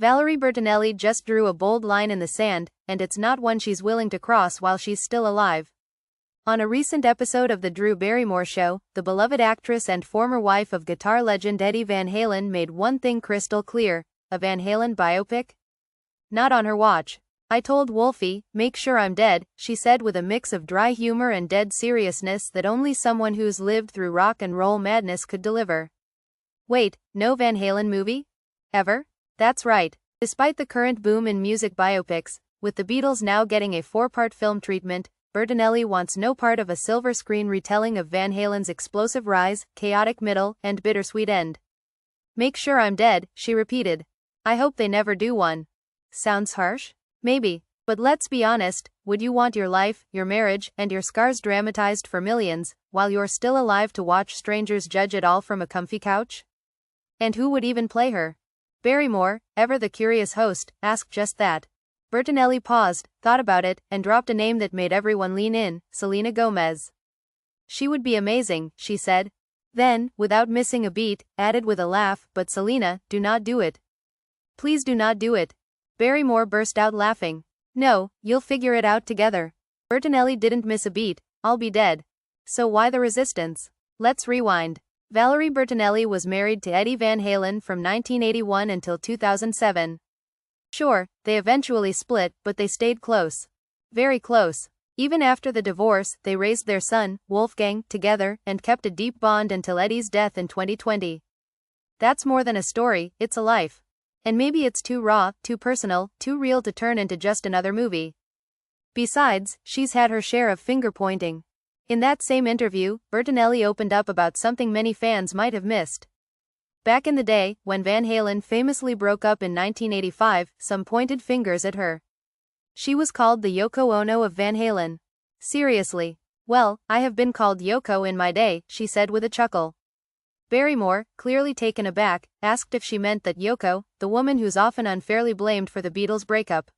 Valerie Bertinelli just drew a bold line in the sand, and it's not one she's willing to cross while she's still alive. On a recent episode of the Drew Barrymore Show, the beloved actress and former wife of guitar legend Eddie Van Halen made one thing crystal clear: a Van Halen biopic? Not on her watch. "I told Wolfie, make sure I'm dead," she said with a mix of dry humor and dead seriousness that only someone who's lived through rock and roll madness could deliver. Wait, no Van Halen movie? Ever? That's right. Despite the current boom in music biopics, with the Beatles now getting a 4-part film treatment, Bertinelli wants no part of a silver screen retelling of Van Halen's explosive rise, chaotic middle, and bittersweet end. "Make sure I'm dead," she repeated. "I hope they never do one." Sounds harsh? Maybe. But let's be honest, would you want your life, your marriage, and your scars dramatized for millions, while you're still alive to watch strangers judge it all from a comfy couch? And who would even play her? Barrymore, ever the curious host, asked just that. Bertinelli paused, thought about it, and dropped a name that made everyone lean in: Selena Gomez. "She would be amazing," she said. Then, without missing a beat, added with a laugh, "But Selena, do not do it. Please do not do it." Barrymore burst out laughing. "No, you'll figure it out together." Bertinelli didn't miss a beat. "I'll be dead. So why the resistance?" Let's rewind. Valerie Bertinelli was married to Eddie Van Halen from 1981 until 2007. Sure, they eventually split, but they stayed close. Very close. Even after the divorce, they raised their son, Wolfgang, together, and kept a deep bond until Eddie's death in 2020. That's more than a story, it's a life. And maybe it's too raw, too personal, too real to turn into just another movie. Besides, she's had her share of finger-pointing. In that same interview, Bertinelli opened up about something many fans might have missed. Back in the day, when Van Halen famously broke up in 1985, some pointed fingers at her. She was called the Yoko Ono of Van Halen. Seriously? "Well, I have been called Yoko in my day," she said with a chuckle. Barrymore, clearly taken aback, asked if she meant that Yoko, the woman who's often unfairly blamed for the Beatles' breakup.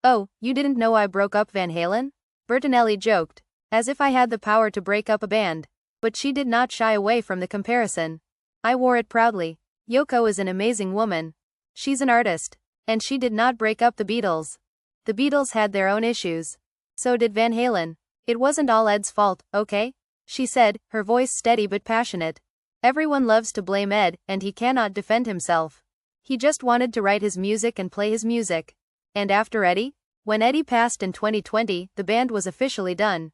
"Oh, you didn't know I broke up Van Halen?" Bertinelli joked. As if I had the power to break up a band. But she did not shy away from the comparison. "I wore it proudly. Yoko is an amazing woman. She's an artist. And she did not break up the Beatles. The Beatles had their own issues. So did Van Halen. It wasn't all Ed's fault, okay?" she said, her voice steady but passionate. "Everyone loves to blame Ed, and he cannot defend himself. He just wanted to write his music and play his music. And after Eddie? When Eddie passed in 2020, the band was officially done.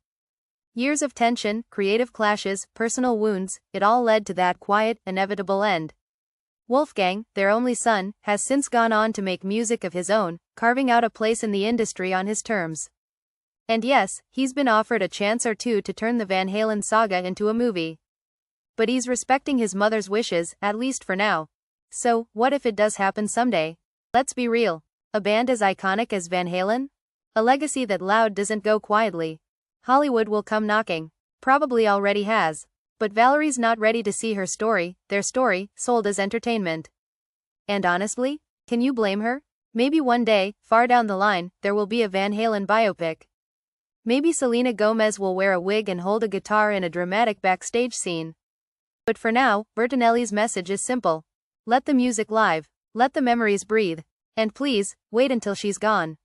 Years of tension, creative clashes, personal wounds, it all led to that quiet, inevitable end. Wolfgang, their only son, has since gone on to make music of his own, carving out a place in the industry on his terms. And yes, he's been offered a chance or two to turn the Van Halen saga into a movie. But he's respecting his mother's wishes, at least for now. So, what if it does happen someday? Let's be real. A band as iconic as Van Halen? A legacy that loud doesn't go quietly. Hollywood will come knocking. Probably already has. But Valerie's not ready to see her story, their story, sold as entertainment. And honestly, can you blame her? Maybe one day, far down the line, there will be a Van Halen biopic. Maybe Selena Gomez will wear a wig and hold a guitar in a dramatic backstage scene. But for now, Bertinelli's message is simple. Let the music live. Let the memories breathe. And please, wait until she's gone.